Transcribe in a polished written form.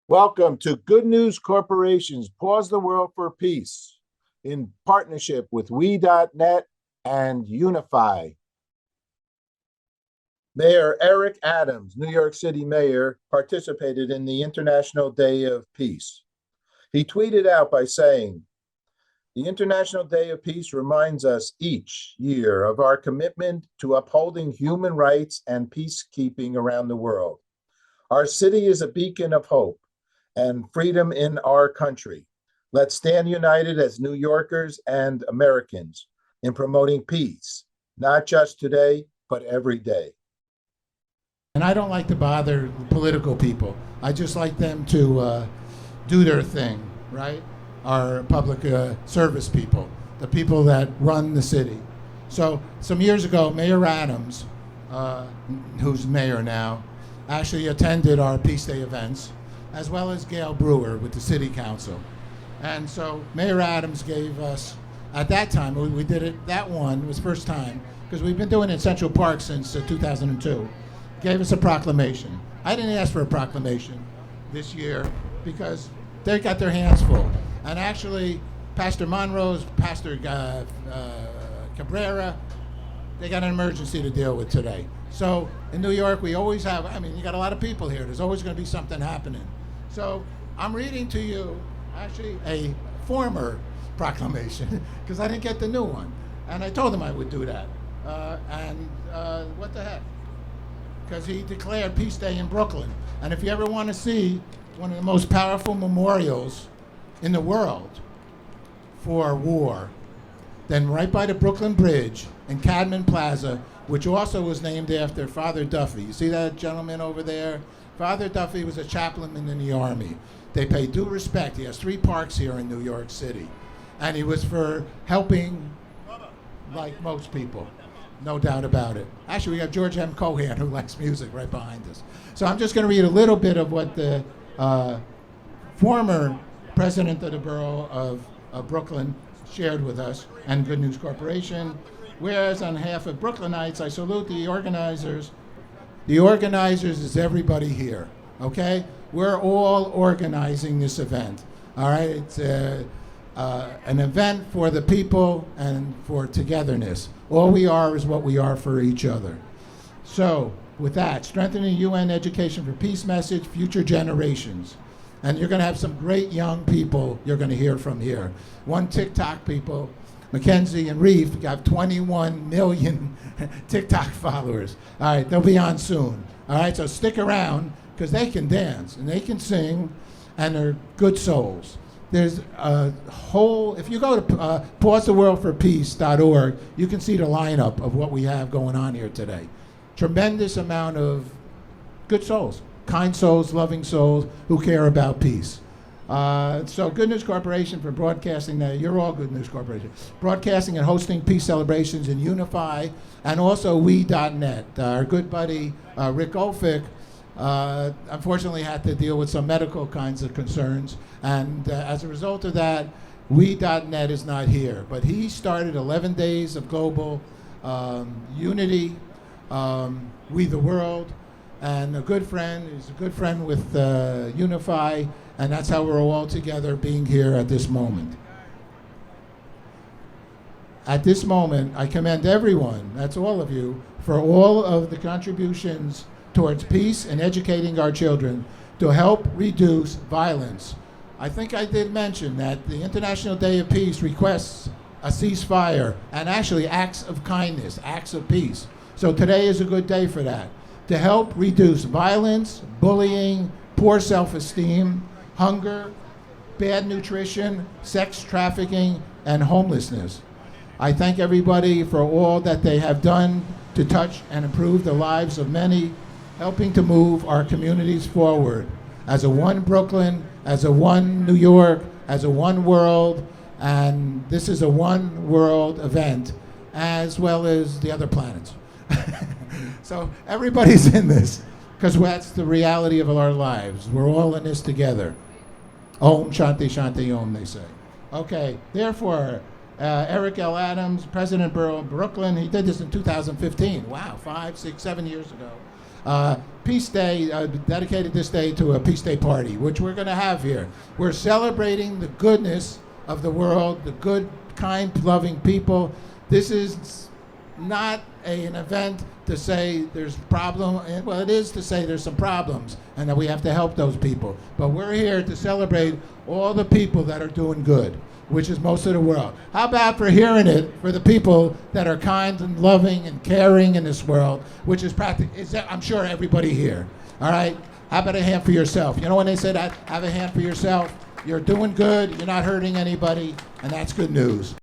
Welcome to Good News Corporation's Pause the World for Peace in partnership with We.net and Unify. Mayor Eric Adams, New York City mayor, participated in the International Day of Peace. He tweeted out by saying, "The International Day of Peace reminds us each year of our commitment to upholding human rights and peacekeeping around the world. Our city is a beacon of hope and freedom in our country. Let's stand united as New Yorkers and Americans in promoting peace, not just today, but every day." And I don't like to bother political people. I just like them to do their thing, right? Our public service people, the people that run the city. So some years ago, Mayor Adams, who's mayor now, actually attended our Peace Day events, as well as Gail Brewer with the City Council. And so Mayor Adams gave us, at that time, we did it, that one was first time, because we've been doing it in Central Park since 2002, gave us a proclamation. I didn't ask for a proclamation this year because they got their hands full. And actually, Pastor Monroe's, Pastor Cabrera, they got an emergency to deal with today. So in New York, we always have, you got a lot of people here. There's always going to be something happening. So I'm reading to you, actually, a former proclamation, because I didn't get the new one. And I told him I would do that. What the heck? Because he declared Peace Day in Brooklyn. And if you ever want to see one of the most powerful memorials in the world for war, then right by the Brooklyn Bridge in Cadman Plaza, which also was named after Father Duffy. You see that gentleman over there? Father Duffy was a chaplain in the Army. They pay due respect. He has 3 parks here in New York City. And he was for helping, like most people. No doubt about it. Actually, we have George M. Cohan, who likes music, right behind us. So I'm just going to read a little bit of what the former president of the borough of Brooklyn shared with us, and Good News Corporation. Whereas on behalf of Brooklynites, I salute the organizers. The organizers is everybody here, okay? We're all organizing this event, all right? It's an event for the people and for togetherness. All we are is what we are for each other. So, with that, strengthening UN education for peace message, future generations. And you're going to have some great young people you're going to hear from here. One TikTok people, Mackenzie and Reef, got 21 million TikTok followers. All right, they'll be on soon. All right, so stick around, because they can dance and they can sing, and they're good souls. There's a whole, if you go to pausetheworldforpeace.org, you can see the lineup of what we have going on here today. Tremendous amount of good souls, kind souls, loving souls who care about peace. So Good News Corporation for broadcasting, you're all Good News Corporation, broadcasting and hosting peace celebrations in Unify, and also We.net. Our good buddy Rick Olfick unfortunately had to deal with some medical kinds of concerns, and as a result of that, We.net is not here. But he started 11 days of global unity, We the World, and a good friend. He's a good friend with Unify, and that's how we're all together being here at this moment. At this moment, I commend everyone, that's all of you, for all of the contributions towards peace and educating our children to help reduce violence. I think I did mention that the International Day of Peace requests a ceasefire and actually acts of kindness, acts of peace. So today is a good day for that, to help reduce violence, bullying, poor self-esteem, hunger, bad nutrition, sex trafficking, and homelessness. I thank everybody for all that they have done to touch and improve the lives of many, helping to move our communities forward as a one Brooklyn, as a one New York, as a one world, and this is a one world event, as well as the other planets. So everybody's in this, because that's the reality of our lives. We're all in this together. Om Shanti Shanti Om, they say. Okay, therefore, Eric L. Adams, President Borough of Brooklyn, he did this in 2015. Wow, 5, 6, 7 years ago. Peace Day, dedicated this day to a Peace Day party, which we're going to have here. We're celebrating the goodness of the world, the good, kind, loving people. This is not an event to say there's problem. Well, it is to say there's some problems and that we have to help those people. But we're here to celebrate all the people that are doing good, which is most of the world. How about for hearing it for the people that are kind and loving and caring in this world, which is I'm sure everybody here. All right? How about a hand for yourself? You know when they say that, have a hand for yourself? You're doing good, you're not hurting anybody, and that's good news.